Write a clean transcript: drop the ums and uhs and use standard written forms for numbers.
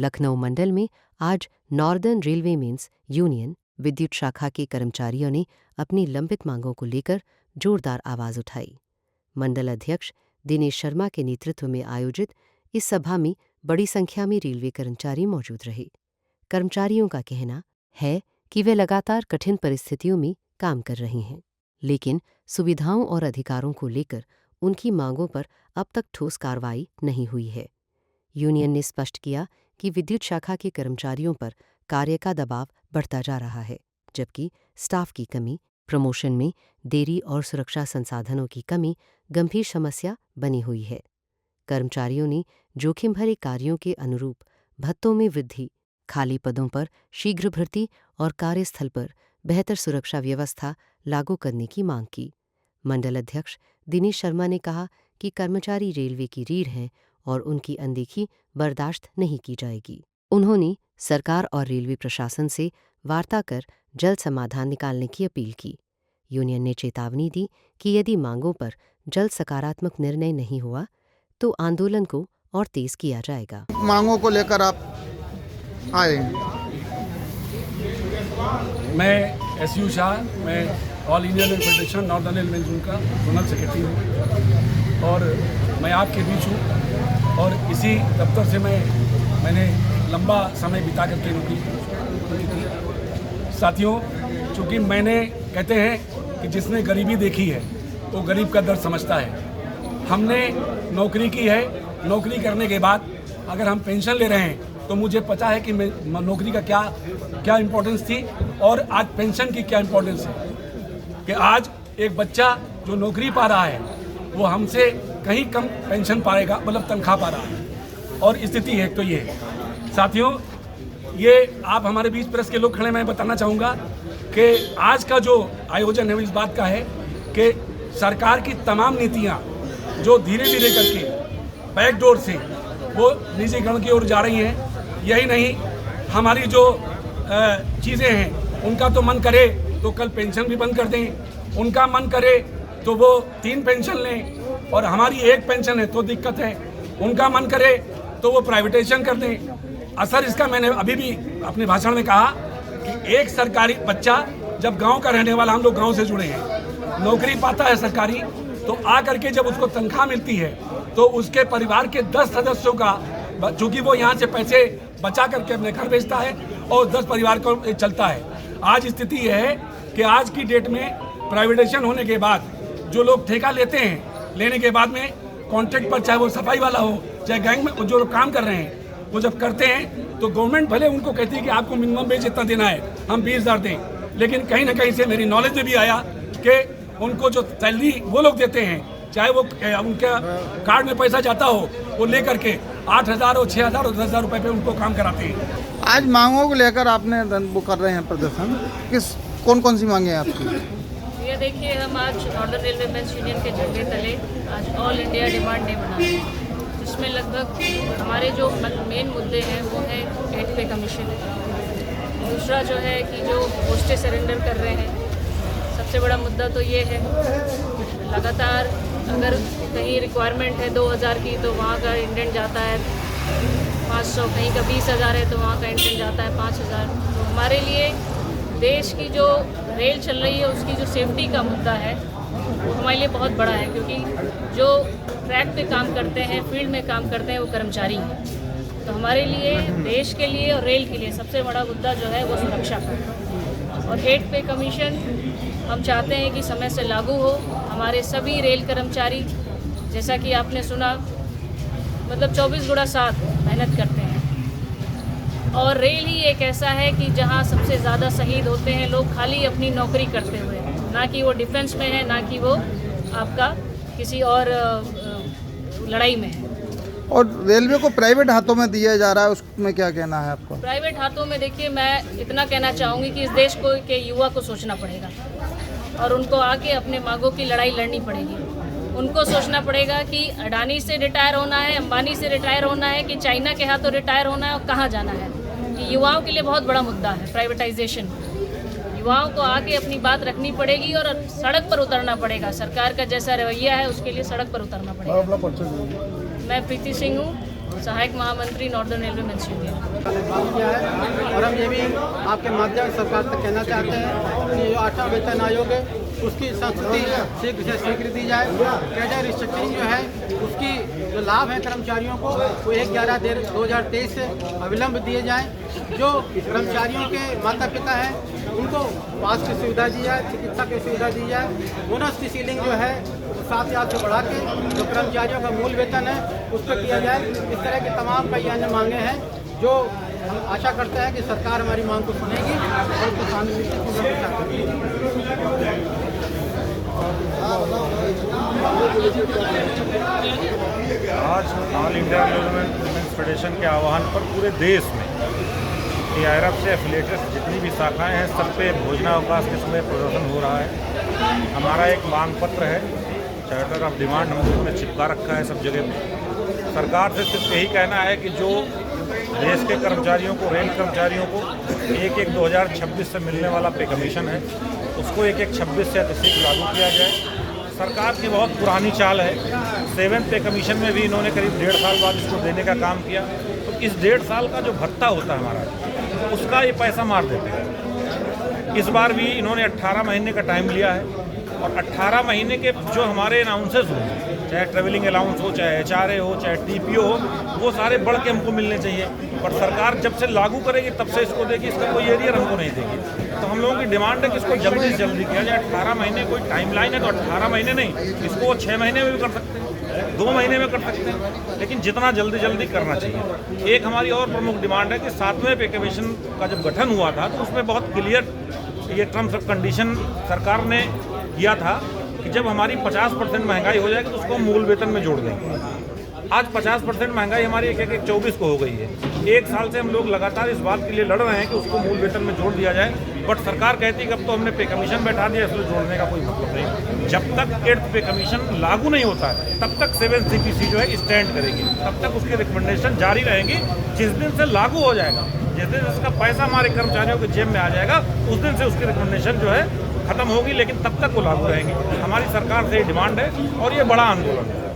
लखनऊ मंडल में आज northern railway mains union विद्युत शाखा के कर्मचारियों ने अपनी लंबित मांगों को लेकर जोरदार आवाज उठाई। मंडल अध्यक्ष दिनेश शर्मा के नेतृत्व में आयोजित इस सभा में बड़ी संख्या में रेलवे कर्मचारी मौजूद रहे। कर्मचारियों का कहना है कि वे लगातार कठिन परिस्थितियों में काम कर रहे हैं, लेकिन सुविधाओं और अधिकारों को लेकर उनकी मांगों पर अब तक ठोस कार्रवाई नहीं हुई है। यूनियन ने स्पष्ट किया कि विद्युत शाखा के कर्मचारियों पर कार्य का दबाव बढ़ता जा रहा है, जबकि स्टाफ की कमी, प्रमोशन में देरी और सुरक्षा संसाधनों की कमी गंभीर समस्या बनी हुई है। कर्मचारियों ने जोखिम भरे कार्यों के अनुरूप भत्तों में वृद्धि, खाली पदों पर शीघ्र भर्ती और कार्यस्थल पर बेहतर सुरक्षा व्यवस्था लागू करने की मांग की। मंडल अध्यक्ष दिनेश शर्मा ने कहा कि कर्मचारी रेलवे की रीढ़ हैं और उनकी अनदेखी बर्दाश्त नहीं की जाएगी। उन्होंने सरकार और रेलवे प्रशासन से वार्ता कर जल्द समाधान निकालने की अपील की। यूनियन ने चेतावनी दी कि यदि मांगों पर जल्द सकारात्मक निर्णय नहीं हुआ तो आंदोलन को और तेज किया जाएगा। मांगों को लेकर आप आए। मैं एसयू शाह, मैं all India rail federation northern railway zone का जोनल सेक्रेटरी हूँ और मैं आपके बीच हूँ और इसी दफ्तर से मैंने लंबा समय बिता करके नौकरी की। साथियों, चूँकि मैंने कहते हैं कि जिसने गरीबी देखी है वो गरीब का दर्द समझता है। हमने नौकरी की है, नौकरी करने के बाद अगर हम पेंशन ले रहे हैं तो मुझे पता है कि नौकरी का क्या इम्पोर्टेंस थी और आज पेंशन की क्या इम्पोर्टेंस है। कि आज एक बच्चा जो नौकरी पा रहा है वो हमसे कहीं कम पेंशन पाएगा, मतलब तनख्वाह पा रहा है और स्थिति है। तो ये साथियों, ये आप हमारे बीच प्रेस के लोग खड़े, मैं बताना चाहूँगा कि आज का जो आयोजन है वो इस बात का है कि सरकार की तमाम नीतियाँ जो धीरे धीरे करके बैकडोर से वो निजीकरण की ओर जा रही हैं। यही नहीं, हमारी जो चीज़ें हैं उनका तो मन करे तो कल पेंशन भी बंद कर दें, उनका मन करे तो वो 3 पेंशन लें और हमारी 1 पेंशन है तो दिक्कत है, उनका मन करे तो वो प्राइवेटाइजेशन कर दें। असर इसका मैंने अभी भी अपने भाषण में कहा कि एक सरकारी बच्चा जब गांव का रहने वाला, हम लोग गांव से जुड़े हैं, नौकरी पाता है सरकारी, तो आ करके जब उसको तनख्वाह मिलती है तो उसके परिवार के 10 सदस्यों का, चूँकि वो यहाँ से पैसे बचा करके अपने घर भेजता है और 10 परिवार को चलता है। आज स्थिति यह है कि आज की डेट में प्राइवेटाइजेशन होने के बाद जो लोग ठेका लेते हैं, लेने के बाद में कॉन्ट्रैक्ट पर, चाहे वो सफाई वाला हो चाहे गैंग में जो लोग काम कर रहे हैं, वो जब करते हैं तो गवर्नमेंट भले उनको कहती है कि आपको मिनिमम वेज इतना देना है, हम 20,000 दें, लेकिन कहीं ना कहीं से मेरी नॉलेज में भी आया कि उनको जो सैलरी वो लोग देते हैं, चाहे वो उनके कार्ड में पैसा जाता हो, वो लेकर के 8,000 और 6,000 और 10,000 रुपये पे उनको काम कराते हैं। आज मांगों को लेकर आपने वो कर रहे हैं प्रदर्शन, कौन सी मांगे हैं आपकी? ये देखिए, हम आज नॉर्दर्न रेलवे मेंस यूनियन के झंडे तले आज ऑल इंडिया डिमांड डे मना रहे हैं, जिसमें लगभग हमारे जो मेन मुद्दे हैं वो है 8 पे कमीशन। दूसरा जो है कि जो पोस्टें सरेंडर कर रहे हैं, सबसे बड़ा मुद्दा तो ये है लगातार अगर कहीं रिक्वायरमेंट है 2,000 की तो वहाँ का इंडेंट जाता है 500, कहीं का 20,000 है तो वहाँ का इंडेंट जाता है 5,000। तो हमारे लिए देश की जो रेल चल रही है उसकी जो सेफ्टी का मुद्दा है वो हमारे लिए बहुत बड़ा है, क्योंकि जो ट्रैक पे काम करते हैं, फील्ड में काम करते हैं, वो कर्मचारी हैं। तो हमारे लिए, देश के लिए और रेल के लिए सबसे बड़ा मुद्दा जो है वो सुरक्षा का। और 8 पे कमीशन हम चाहते हैं कि समय से लागू हो। हमारे सभी रेल कर्मचारी, जैसा कि आपने सुना, मतलब 24/7 मेहनत करते हैं और रेल ही एक ऐसा है कि जहां सबसे ज़्यादा शहीद होते हैं लोग खाली अपनी नौकरी करते हुए, ना कि वो डिफेंस में है, ना कि वो आपका किसी और लड़ाई में है। और रेलवे को प्राइवेट हाथों में दिया जा रहा है, उसमें क्या कहना है आपको? प्राइवेट हाथों में देखिए, मैं इतना कहना चाहूँगी कि इस देश को के युवा को सोचना पड़ेगा और उनको आके अपने मांगों की लड़ाई लड़नी पड़ेगी। उनको सोचना पड़ेगा कि अडानी से रिटायर होना है, अंबानी से रिटायर होना है, कि चाइना के हाथों रिटायर होना है और कहाँ जाना है। ये युवाओं के लिए बहुत बड़ा मुद्दा है प्राइवेटाइजेशन। युवाओं को आके अपनी बात रखनी पड़ेगी और सड़क पर उतरना पड़ेगा। सरकार का जैसा रवैया है उसके लिए सड़क पर उतरना पड़ेगा। मैं प्रीति सिंह हूँ, सहायक महामंत्री नॉर्दर्न रेलवे मेंस यूनियन। किया है और हम ये भी आपके माध्यम से सरकार तक कहना चाहते हैं कि जो 8वां वेतन आयोग है उसकी संस्कृति शीघ्र से स्वीकृति दी जाए। कैडर रिस्ट्रक्चरिंग जो है उसकी जो लाभ हैं कर्मचारियों को वो 1/11/2023 से अविलंब दिए जाएं। जो कर्मचारियों के माता पिता हैं उनको पास की सुविधा दी जाए, चिकित्सा की सुविधा दी जाए। बोनस की सीलिंग जो है 7,000 से बढ़ा के जो कर्मचारियों का मूल वेतन है उस पर किया जाए। इस तरह की तमाम कई अन्य मांगे हैं जो हम आशा करते हैं कि सरकार हमारी मांग को सुनेगी और उसको शांतिपूर्वक करेगी। आज all India railway men's federation के आह्वान पर पूरे देश में AIRF से एफिलेटेड जितनी भी शाखाएं हैं सब पे भोजनावकाश के समय प्रदर्शन हो रहा है। हमारा एक मांग पत्र है, चार्टर ऑफ डिमांड हम लोगों ने चिपका रखा है सब जगह पे। सरकार से सिर्फ यही कहना है कि जो देश के कर्मचारियों को, रेल कर्मचारियों को 1/1/2026 से मिलने वाला पे कमीशन है उसको 1/1/26 से अतिशीघ्र लागू किया जाए। सरकार की बहुत पुरानी चाल है, 7th पे कमीशन में भी इन्होंने करीब 1.5 साल बाद इसको देने का काम किया। तो इस 1.5 साल का जो भत्ता होता है हमारा उसका ये पैसा मार देते हैं। इस बार भी इन्होंने 18 महीने का टाइम लिया है और 18 महीने के जो हमारे अनाउंसेस हों, चाहे ट्रेवलिंग अलाउंस हो, चाहे HRA हो, चाहे TPO हो, वो सारे बढ़ के हमको मिलने चाहिए। पर सरकार जब से लागू करेगी तब से इसको देगी, इसका कोई एरियर हमको नहीं देगी। तो हम लोगों की डिमांड है कि इसको जल्दी से जल्दी किया जाए। 18 महीने कोई टाइम लाइन है तो 18 महीने नहीं, इसको वो 6 महीने में भी कर सकते हैं, 2 महीने में कर सकते हैं, लेकिन जितना जल्दी करना चाहिए। एक हमारी और प्रमुख डिमांड है कि 7वें पे कमीशन का जब गठन हुआ था तो उसमें बहुत क्लियर ये टर्म्स ऑफ कंडीशन सरकार ने किया था कि जब हमारी 50% महंगाई हो जाएगी तो उसको मूल वेतन में जोड़ देंगे। आज 50% महंगाई हमारी 1/1/24 को हो गई है। 1 साल से हम लोग लगातार इस बात के लिए लड़ रहे हैं कि उसको मूल वेतन में जोड़ दिया जाए, बट सरकार कहती है कि अब तो हमने पे कमीशन बैठा दिया, इसलिए जोड़ने का कोई मतलब नहीं। जब तक 8th पे कमीशन लागू नहीं होता है तब तक 7th CPC जो है स्टैंड करेगी, तब तक उसकी रिकमेंडेशन जारी रहेंगी। जिस दिन से लागू हो जाएगा, जिस दिन इसका पैसा हमारे कर्मचारियों के जेब में आ जाएगा, उस दिन से उसकी रिकमेंडेशन जो है खत्म होगी, लेकिन तब तक वो लागू रहेंगी। हमारी सरकार से ये डिमांड है और ये बड़ा आंदोलन है।